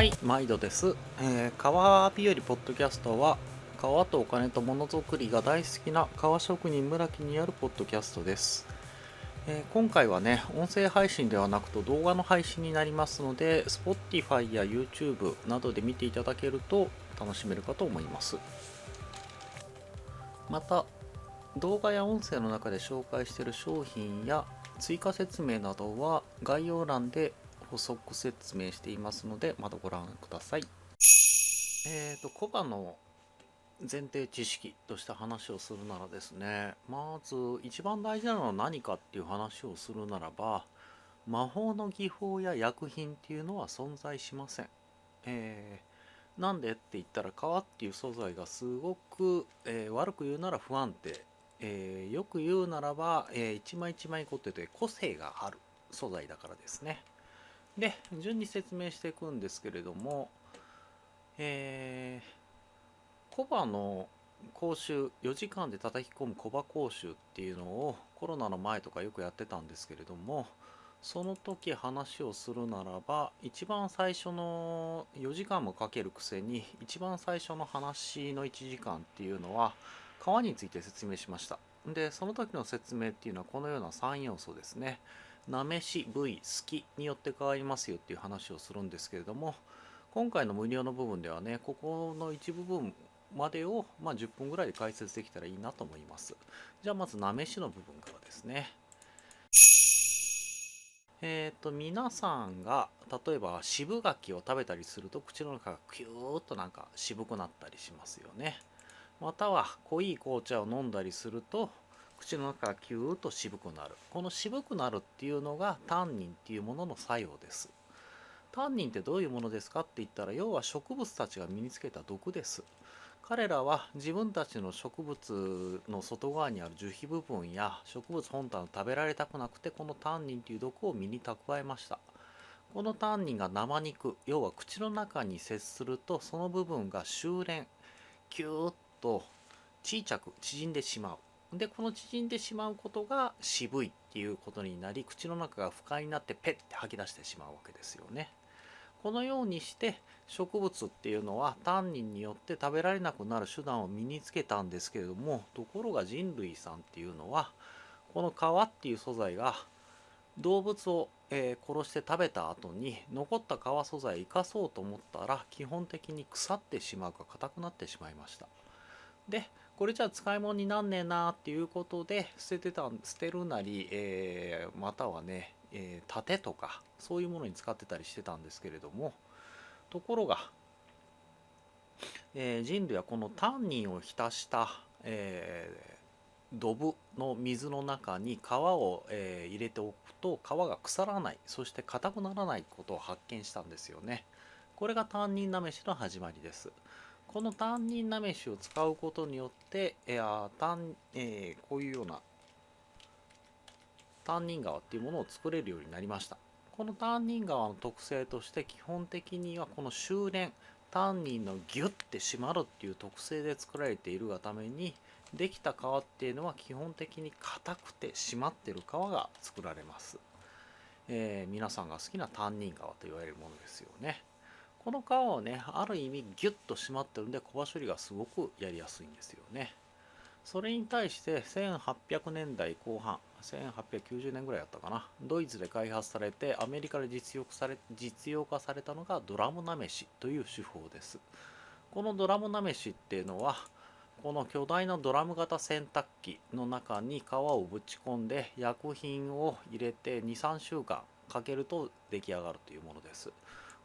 はい、毎度です。川日和ポッドキャストは、川とお金とものづくりが大好きな川職人村木によるポッドキャストです。今回はね、音声配信ではなくと動画の配信になりますので、Spotify や YouTube などで見ていただけると楽しめるかと思います。また、動画や音声の中で紹介している商品や追加説明などは概要欄で補足説明していますので、またご覧ください。コバの前提知識とした話をするならですね、まず一番大事なのは何かっていう話をするならば、魔法の技法や薬品っていうのは存在しません。なんでって言ったら、革っていう素材がすごく、悪く言うなら不安定、よく言うならば、一枚一枚凝ってて個性がある素材だからですね。で、順に説明していくんですけれども、コバの講習、4時間で叩き込むコバ講習っていうのをコロナの前とかよくやってたんですけれども、その時話をするならば、一番最初の4時間もかけるくせに一番最初の話の1時間っていうのは川について説明しました。でその時の説明っていうのはこのような3要素ですね。なめし、部位、好きによって変わりますよっていう話をするんですけれども、今回の無料の部分ではね、ここの一部分までを、10分ぐらいで解説できたらいいなと思います。じゃあまずなめしの部分からですね。皆さんが例えば渋柿を食べたりすると口の中がキューッとなんか渋くなったりしますよね。または濃い紅茶を飲んだりすると口の中がキューッと渋くなる。この渋くなるっていうのがタンニンっていうものの作用です。タンニンってどういうものですかって言ったら、要は植物たちが身につけた毒です。彼らは自分たちの植物の外側にある樹皮部分や植物本体を食べられたくなくて、このタンニンという毒を身に蓄えました。このタンニンが生肉、要は口の中に接すると、その部分が収斂、キューッと小さく縮んでしまう。でこの縮んでしまうことが渋いっていうことになり、口の中が不快になってペッて吐き出してしまうわけですよね。このようにして植物っていうのはタンニンによって食べられなくなる手段を身につけたんですけれども、ところが人類さんっていうのはこの皮っていう素材が動物を、殺して食べた後に残った皮素材を生かそうと思ったら、基本的に腐ってしまうか硬くなってしまいました。でこれじゃあ使い物になんねえなっていうことで捨てるなり、またはね、盾とかそういうものに使ってたりしてたんですけれども、ところが、人類はこのタンニンを浸した、ドブの水の中に皮を、入れておくと皮が腐らない、そして硬くならないことを発見したんですよね。これがタンニンなめしの始まりです。このタンニンなめしを使うことによって、こういうようなタンニン川っていうものを作れるようになりました。このタンニン川の特性として、基本的にはこの収斂、タンニンのギュッて締まるっていう特性で作られているがために、できた皮っていうのは基本的に硬くて締まっている皮が作られます。皆さんが好きなタンニン皮と言われるものですよね。この皮はね、ある意味ギュッと締まってるんで小刃処理がすごくやりやすいんですよね。それに対して1800年代後半、1890年ぐらいだったかな、ドイツで開発されてアメリカで実用化されたのがドラムなめしという手法です。このドラムなめしっていうのは、この巨大なドラム型洗濯機の中に皮をぶち込んで薬品を入れて2、3週間かけると出来上がるというものです。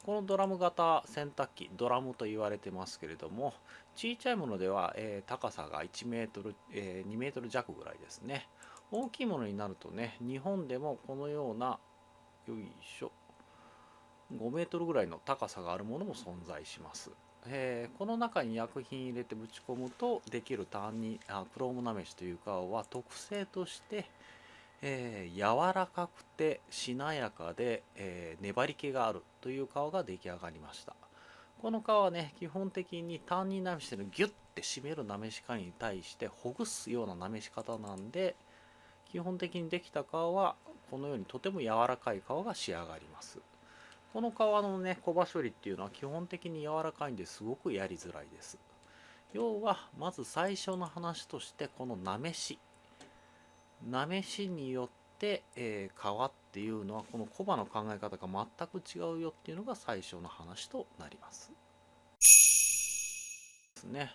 このドラム型洗濯機、ドラムと言われてますけれども、小さいものでは、高さが1メートル、2メートル弱ぐらいですね。大きいものになるとね、日本でもこのような、よいしょ、5メートルぐらいの高さがあるものも存在します。この中に薬品入れてぶち込むとできるクロームなめしという皮は特性として、柔らかくてしなやかで、粘り気があるという皮が出来上がりました。この皮はね、基本的にタンニンなめしのギュッて締めるなめし方に対してほぐすようななめし方なんで、基本的にできた皮はこのようにとても柔らかい皮が仕上がります。この皮のね小刃処理っていうのは基本的に柔らかいんですごくやりづらいです。要はまず最初の話として、このなめしによって、皮っていうのはこの小刃の考え方が全く違うよっていうのが最初の話となりますですね。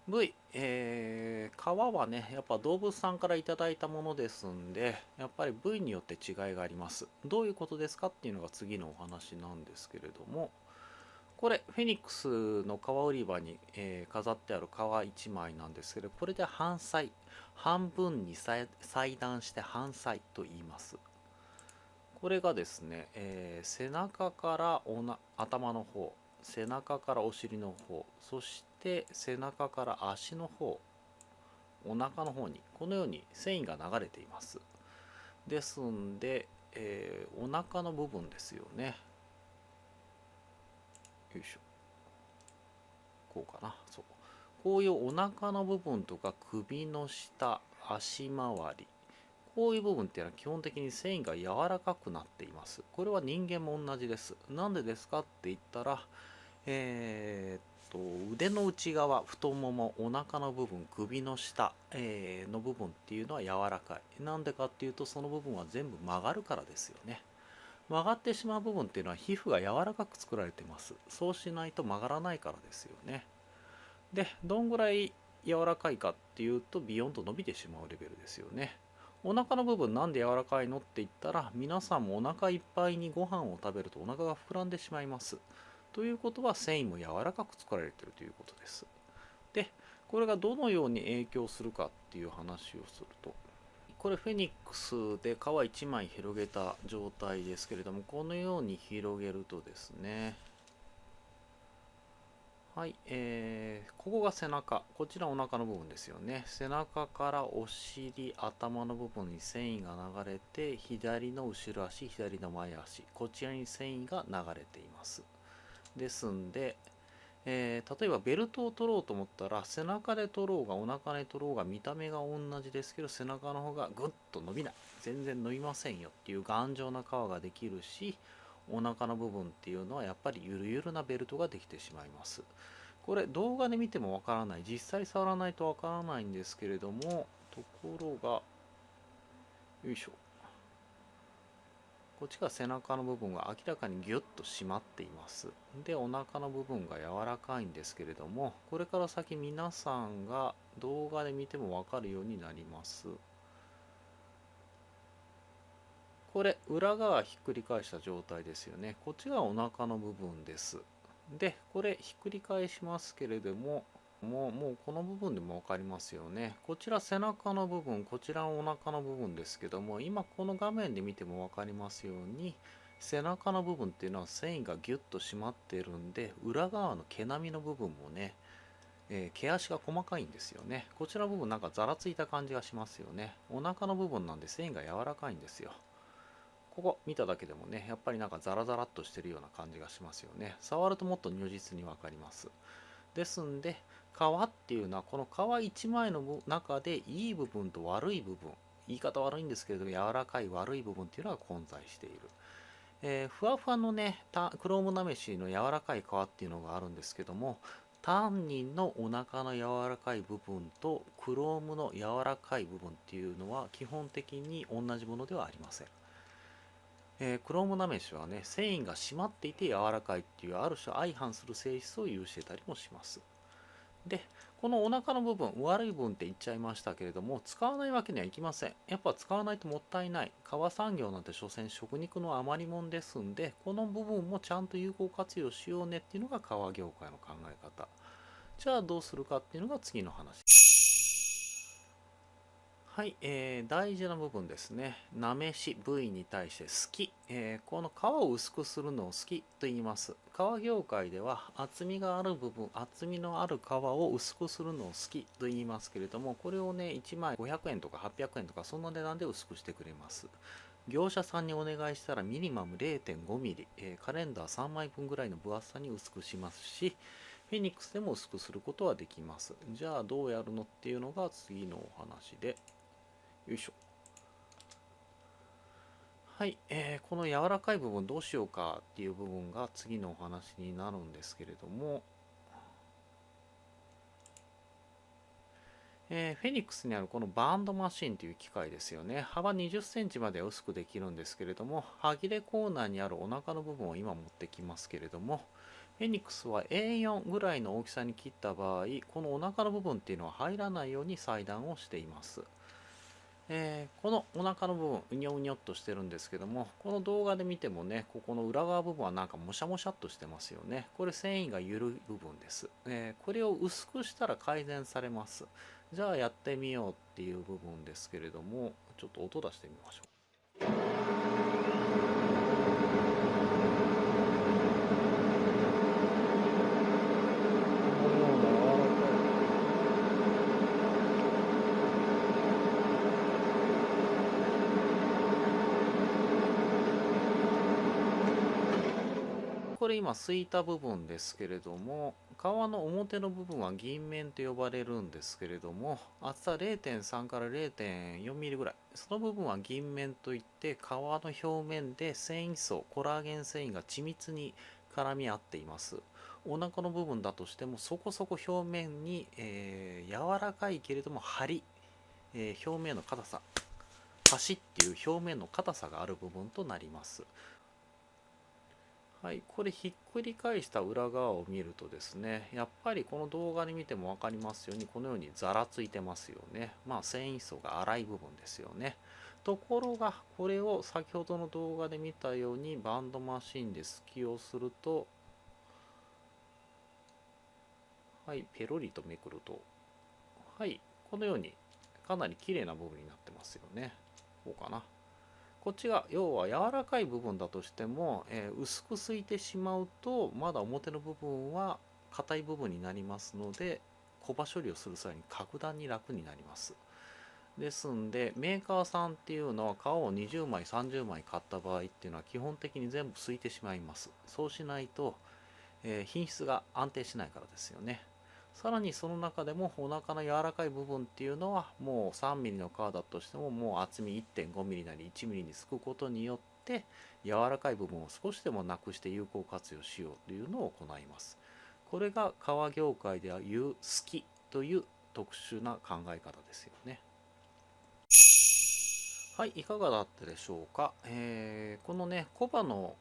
部位、皮はねやっぱ動物さんからいただいたものですんで、やっぱり部位によって違いがあります。どういうことですかっていうのが次のお話なんですけれども、これフェニックスの皮売り場に、飾ってある皮1枚なんですけど、これで半砕、半分に裁断して半砕と言います。これがですね、背中から頭の方、背中からお尻の方、そして背中から足の方、お腹の方にこのように繊維が流れています。ですんで、お腹の部分ですよね。よいしょ、こうかな。そう、こういうお腹の部分とか首の下、足回り、こういう部分っていうのは基本的に繊維が柔らかくなっています。これは人間も同じです。なんでですかって言ったら、腕の内側、太もも、お腹の部分、首の下、の部分っていうのは柔らかい。なんでかっていうと、その部分は全部曲がるからですよね。曲がってしまう部分っていうのは皮膚が柔らかく作られています。そうしないと曲がらないからですよね。で、どんぐらい柔らかいかっていうと、ビヨンと伸びてしまうレベルですよね。お腹の部分なんで柔らかいのって言ったら、皆さんもお腹いっぱいにご飯を食べるとお腹が膨らんでしまいます。ということは繊維も柔らかく作られているということです。で、これがどのように影響するかっていう話をすると、これフェニックスで皮1枚広げた状態ですけれども、このように広げるとですね、はい、ここが背中、こちらお腹の部分ですよね。背中からお尻、頭の部分に繊維が流れて、左の後ろ足、左の前足、こちらに繊維が流れています。ですんで、例えばベルトを取ろうと思ったら、背中で取ろうがお腹で取ろうが見た目が同じですけど、背中の方がぐっと伸びない、全然伸びませんよっていう頑丈な皮ができるし、お腹の部分っていうのはやっぱりゆるゆるなベルトができてしまいます。これ動画で見てもわからない、実際触らないとわからないんですけれども、ところが、よいしょ、こっちが背中の部分が明らかにギュッと締まっています。で、お腹の部分が柔らかいんですけれども、これから先皆さんが動画で見てもわかるようになります。これ裏側ひっくり返した状態ですよね。こっちがお腹の部分です。で、これひっくり返しますけれども、もうこの部分でも分かりますよね。こちら背中の部分、こちらお腹の部分ですけども、今この画面で見ても分かりますように、背中の部分っていうのは繊維がギュッと締まっているんで、裏側の毛並みの部分もね、毛足が細かいんですよね。こちらの部分なんかざらついた感じがしますよね。お腹の部分なんで繊維が柔らかいんですよ。ここ見ただけでもね、やっぱりなんかザラザラっとしてるような感じがしますよね。触るともっと如実に分かります。ですんで、皮っていうのはこの皮一枚の中でいい部分と悪い部分、言い方悪いんですけれども、柔らかい悪い部分っていうのが混在している。ふわふわのね、クロームなめしの柔らかい皮っていうのがあるんですけども、タンニンのお腹の柔らかい部分とクロームの柔らかい部分っていうのは基本的に同じものではありません。クロームなめしはね、繊維が締まっていて柔らかいっていうある種相反する性質を有してたりもします。で、このお腹の部分、悪い部分って言っちゃいましたけれども、使わないわけにはいきません。やっぱ使わないともったいない。革産業なんて所詮食肉の余りもんですんで、この部分もちゃんと有効活用しようねっていうのが革業界の考え方。じゃあどうするかっていうのが次の話。はい、大事な部分ですね。なめし部位に対して好き、この皮を薄くするのを好きと言います。皮業界では厚みがある部分、厚みのある皮を薄くするのを好きと言いますけれども、これをね、1枚500円とか800円とかそんな値段で薄くしてくれます。業者さんにお願いしたらミニマム0.5ミリ、カレンダー3枚分ぐらいの分厚さに薄くしますし、フェニックスでも薄くすることはできます。じゃあどうやるのっていうのが次のお話で、よいしょ。はい、この柔らかい部分どうしようかっていう部分が次のお話になるんですけれども、フェニックスにあるこのバンドマシンという機械ですよね。幅20センチまで薄くできるんですけれども、歯切れコーナーにあるお腹の部分を今持ってきますけれども、フェニックスは A4 ぐらいの大きさに切った場合、このお腹の部分っていうのは入らないように裁断をしています。このお腹の部分うにょうにょっとしてるんですけども、この動画で見てもね、ここの裏側部分はなんかもしゃもしゃっとしてますよね。これ繊維が緩い部分です。これを薄くしたら改善されます。じゃあやってみようっていう部分ですけれども、ちょっと音出してみましょう。これ今すいた部分ですけれども、皮の表の部分は銀面と呼ばれるんですけれども、厚さ 0.3 から 0.4 ミリぐらい、その部分は銀面といって皮の表面で繊維層コラーゲン繊維が緻密に絡み合っています。お腹の部分だとしてもそこそこ表面に、柔らかいけれども張り、表面の硬さ、端っていう表面の硬さがある部分となります。はい、これひっくり返した裏側を見るとですね、やっぱりこの動画で見ても分かりますように、このようにザラついてますよね。まあ繊維層が粗い部分ですよね。ところが、これを先ほどの動画で見たようにバンドマシンですきをすると、はい、ペロリとめくると、はい、このようにかなり綺麗な部分になってますよね。こうかな。こっちが要は柔らかい部分だとしても、薄くすいてしまうとまだ表の部分は硬い部分になりますので、小刃処理をする際に格段に楽になります。ですんでメーカーさんっていうのは皮を20枚30枚買った場合っていうのは基本的に全部すいてしまいます。そうしないと、品質が安定しないからですよね。さらにその中でもお腹の柔らかい部分っていうのはもう 3mm の皮だとしてももう厚み 1.5mm なり 1mm にすくことによって柔らかい部分を少しでもなくして有効活用しようというのを行います。これが革業界では言うすきという特殊な考え方ですよね。はい、いかがだったでしょうか。このね、コバの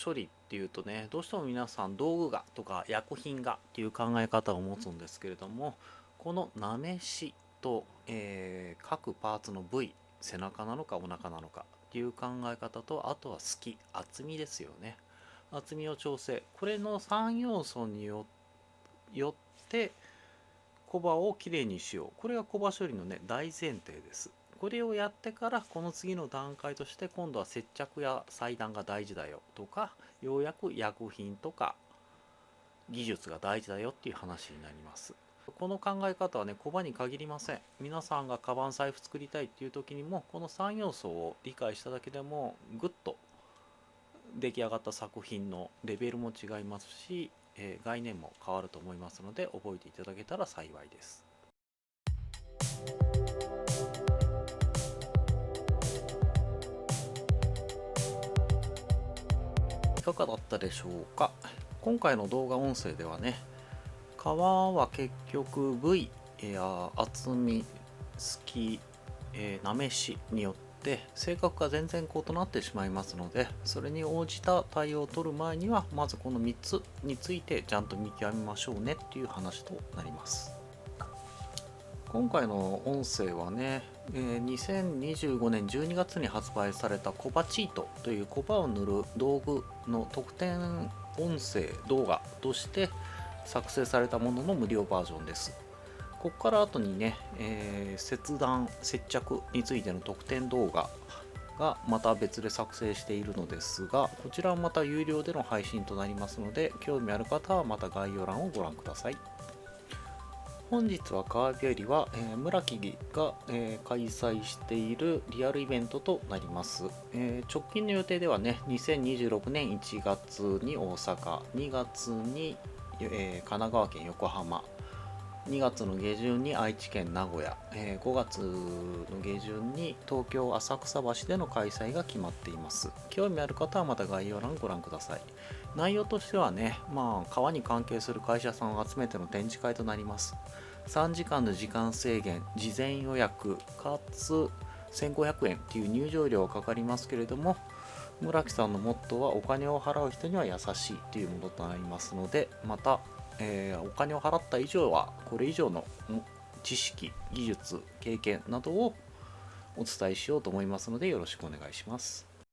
処理っていうとね、どうしても皆さん道具がとか薬品がっていう考え方を持つんですけれども、このなめしと、各パーツの部位、背中なのかお腹なのかっていう考え方と、あとは厚みですよね。厚みを調整、これの3要素によってコバをきれいにしよう。これがコバ処理のね大前提です。これをやってからこの次の段階として今度は接着や裁断が大事だよとか、ようやく薬品とか技術が大事だよっていう話になります。この考え方はね、コバに限りません。皆さんがカバン財布作りたいっていう時にもこの3要素を理解しただけでもぐっと出来上がった作品のレベルも違いますし、概念も変わると思いますので覚えていただけたら幸いです。いかがだったでしょうか。今回の動画音声ではね、皮は結局部位や厚み、すき、なめしによって性格が全然異なってしまいますので、それに応じた対応を取る前にはまずこの3つについてちゃんと見極めましょうねっていう話となります。今回の音声はね、2025年12月に発売されたコバチートというコバを塗る道具の特典音声動画として作成されたものの無料バージョンです。ここから後にね、切断接着についての特典動画がまた別で作成しているのですが、こちらはまた有料での配信となりますので、興味ある方はまた概要欄をご覧ください。本日は川日和は、村木が、開催しているリアルイベントとなります。直近の予定ではね、2026年1月に大阪、2月に、神奈川県横浜、2月の下旬に愛知県名古屋、5月の下旬に東京浅草橋での開催が決まっています。興味ある方はまた概要欄ご覧ください。内容としてはね、川に関係する会社さんを集めての展示会となります。3時間の時間制限、事前予約、かつ1500円っていう入場料がかかりますけれども、村木さんのモットーはお金を払う人には優しいというものとなりますので、また、お金を払った以上はこれ以上の知識、技術、経験などをお伝えしようと思いますのでよろしくお願いします。